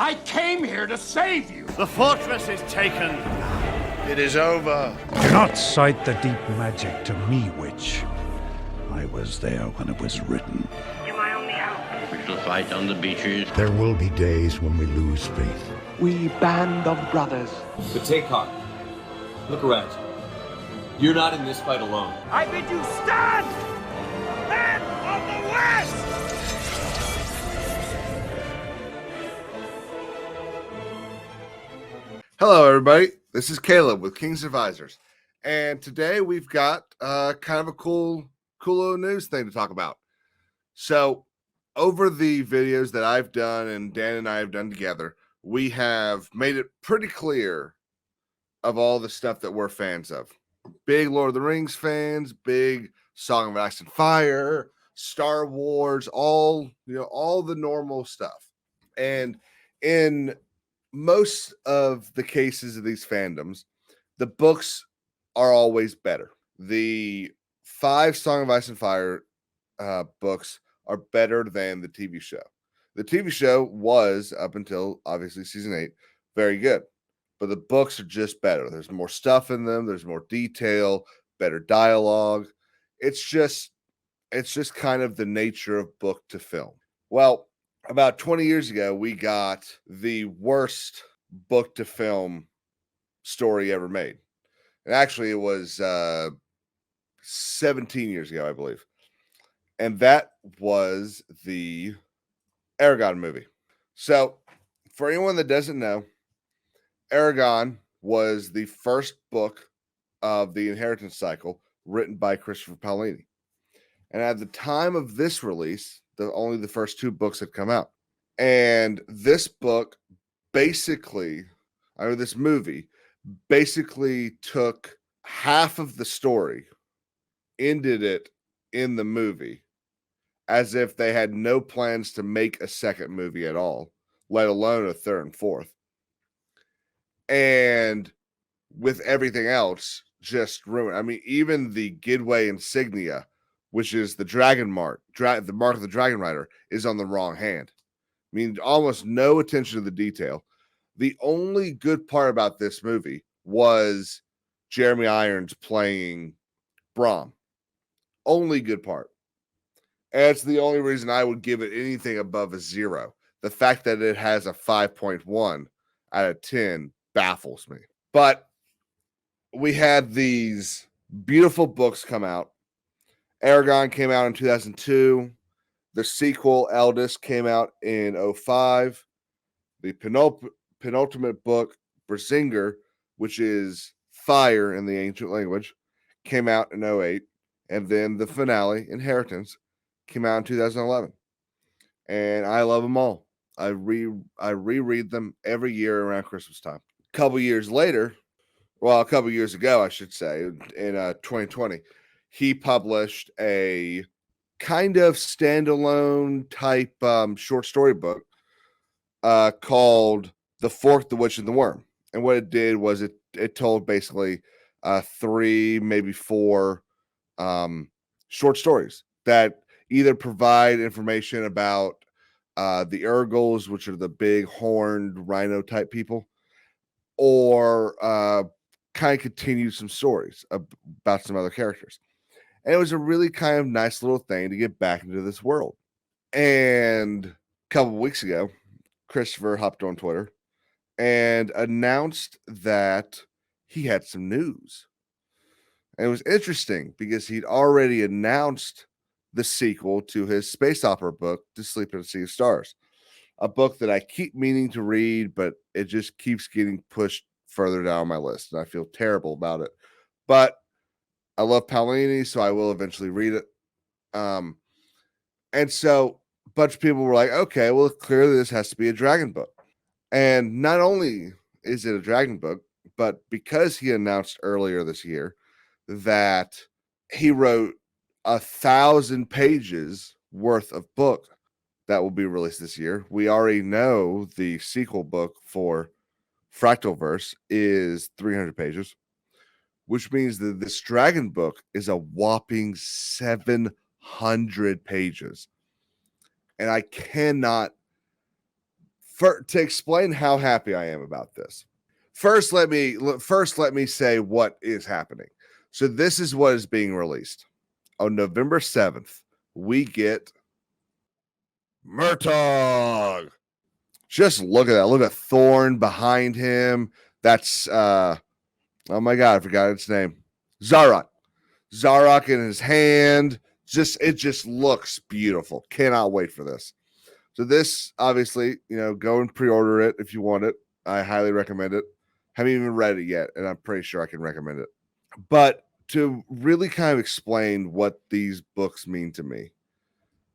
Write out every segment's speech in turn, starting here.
I came here to save you. The fortress is taken. It is over. Do not cite the deep magic to me, witch. I was there when it was written. You're my only hope. We shall fight on the beaches. There will be days when we lose faith. We band of brothers. But take heart. Look around you. You're not in this fight alone. I bid you stand! Men of the West! Hello, everybody. This is Caleb with KingsAdvisors. And today we've got kind of a cool little news thing to talk about. So over the videos that I've done and Dan and I have done together, we have made it pretty clear of all the stuff that we're fans of. Big Lord of the Rings fans, big Song of Ice and Fire, Star Wars, all the normal stuff. And in most of the cases of these fandoms, the books are always better. The 5 Song of Ice and Fire books are better than the TV show. The TV show was, up until obviously season 8, very good. But the books are just better. There's more stuff in them. There's more detail, better dialogue. It's just kind of the nature of book to film. Well, about 20 years ago, we got the worst book to film story ever made. And actually, it was 17 years ago, I believe. And that was the Aragon movie. So, for anyone that doesn't know, Aragon was the first book of the inheritance cycle written by Christopher Paolini. And at the time of this release, only the first 2 books had come out. And this book this movie basically took half of the story, ended it in the movie, as if they had no plans to make a second movie at all, let alone a third and fourth. And with everything else, just ruined. I mean, even the Gidway insignia, which is the dragon mark, the mark of the dragon rider, is on the wrong hand. I mean, almost no attention to the detail. The only good part about this movie was Jeremy Irons playing Brom. Only good part. And it's the only reason I would give it anything above a 0. The fact that it has a 5.1 out of 10 baffles me. But we had these beautiful books come out. Aragon came out in 2002. The sequel, Eldest, came out in 2005. The penultimate book, Berserker, which is fire in the ancient language, came out in 2008. And then the finale, Inheritance, came out in 2011. And I love them all. I reread them every year around Christmas time. A couple years ago, I should say, in 2020, he published a kind of standalone type short story book called The Fork, the Witch, and the Worm. And what it did was it told basically 3, maybe 4 short stories that either provide information about the Urgles, which are the big horned rhino type people, or kind of continue some stories about some other characters. And it was a really kind of nice little thing to get back into this world. And a couple of weeks ago, Christopher hopped on Twitter and announced that he had some news. And it was interesting because he'd already announced the sequel to his space opera book, To Sleep in a Sea of Stars, a book that I keep meaning to read, but it just keeps getting pushed further down my list, and I feel terrible about it. But I love Paolini, so I will eventually read it. And so a bunch of people were like, okay, well, clearly this has to be a dragon book. And not only is it a dragon book, but because he announced earlier this year that he wrote 1,000 pages worth of book that will be released this year, we already know the sequel book for Fractalverse is 300 pages, which means that this dragon book is a whopping 700 pages. And I cannot to explain how happy I am about this. First, let me say what is happening. So this is what is being released. On November 7th, we get Murtagh. Just look at that. Look at Thorn behind him. That's oh my god, I forgot its name. Zarok. Zarok in his hand. It just looks beautiful. Cannot wait for this. So this, obviously, go and pre-order it if you want it. I highly recommend it. Haven't even read it yet, and I'm pretty sure I can recommend it. But to really kind of explain what these books mean to me,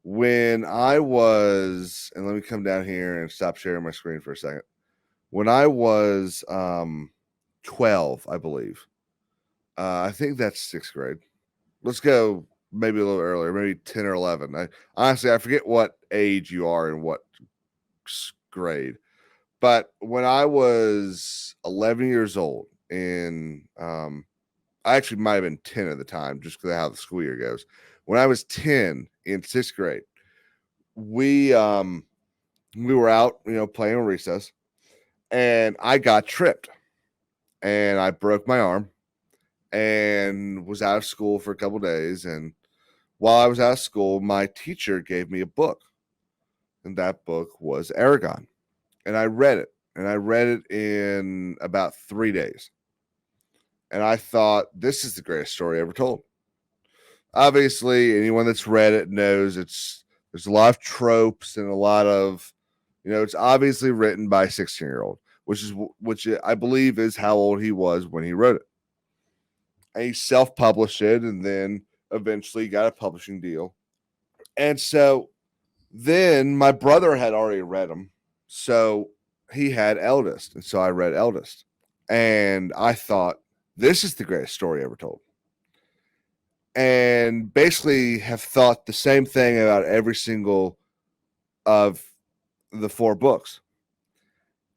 when I was, and let me come down here and stop sharing my screen for a second. When I was 12, I believe. I think that's 6th grade. Let's go maybe a little earlier, maybe 10 or 11. I forget what age you are and what grade. But when I was 11 years old, and I actually might have been 10 at the time, just because of how the school year goes. When I was 10 in 6th grade, we were out, playing on recess, and I got tripped, and I broke my arm, and was out of school for a couple days. And while I was out of school, my teacher gave me a book, and that book was Aragon, and I read it, in about 3 days. And I thought, this is the greatest story ever told. Obviously, anyone that's read it knows there's a lot of tropes and a lot of, it's obviously written by a 16-year-old, which I believe is how old he was when he wrote it. And he self-published it, and then eventually got a publishing deal. And so then my brother had already read them, so he had Eldest, and so I read Eldest, and I thought, this is the greatest story ever told. And basically have thought the same thing about every single of the 4 books.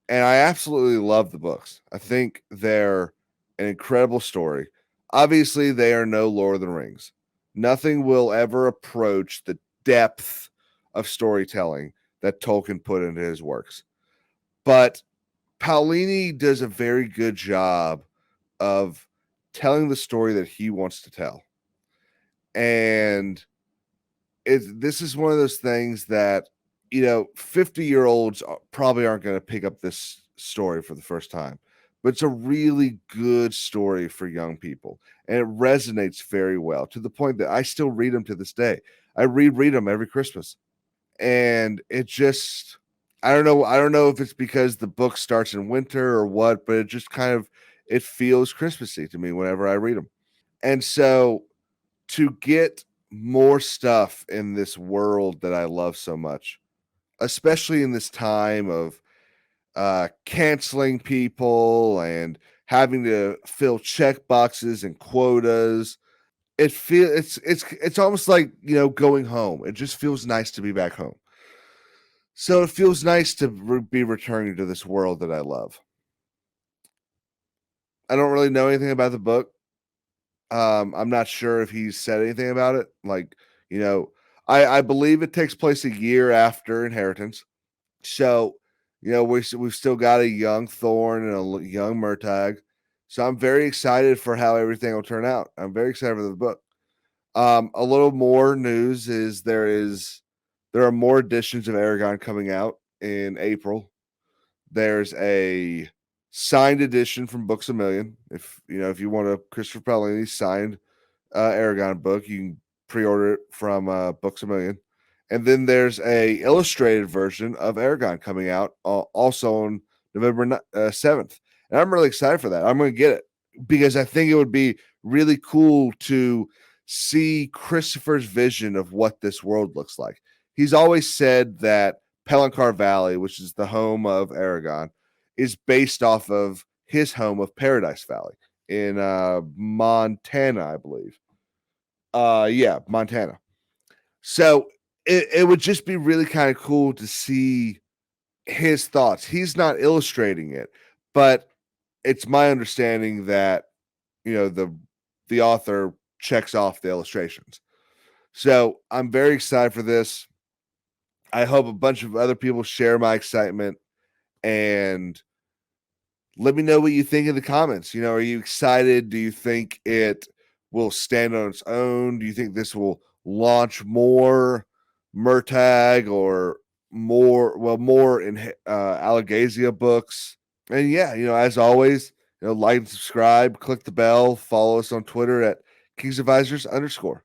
And I absolutely love the books. I think they're an incredible story. Obviously, they are no Lord of the Rings. Nothing will ever approach the depth of storytelling that Tolkien put into his works. But Paolini does a very good job of telling the story that he wants to tell. And this is one of those things that, 50-year-olds probably aren't going to pick up this story for the first time. But it's a really good story for young people. And it resonates very well, to the point that I still read them to this day. I reread them every Christmas. And it just, I don't know if it's because the book starts in winter or what, but it just it feels Christmassy to me whenever I read them. And so to get more stuff in this world that I love so much, especially in this time of canceling people and having to fill check boxes and quotas, it's almost like, going home. It just feels nice to be back home. So it feels nice to be returning to this world that I love. I don't really know anything about the book. I'm not sure if he's said anything about it. I believe it takes place a year after Inheritance. So, we've still got a young Thorn and a young Murtagh. So I'm very excited for how everything will turn out. I'm very excited for the book. A little more news is there are more editions of Aragon coming out in April. There's a signed edition from Books A Million. If you want a Christopher Paolini signed Aragon book, you can pre-order it from Books A Million. And then there's a illustrated version of Aragon coming out also on November 7th. And I'm really excited for that. I'm going to get it because I think it would be really cool to see Christopher's vision of what this world looks like. He's always said that Pelinkar Valley, which is the home of Aragon, is based off of his home of Paradise Valley in Montana, I believe. Montana. So it would just be really kind of cool to see his thoughts. He's not illustrating it, but it's my understanding that the author checks off the illustrations. So I'm very excited for this. I hope a bunch of other people share my excitement. And let me know what you think in the comments. You know, are you excited? Do you think it will stand on its own? Do you think this will launch more Murtagh or more in Allegazia books? And yeah, you know, as always, you know, like and subscribe, click the bell, follow us on Twitter at KingsAdvisors _.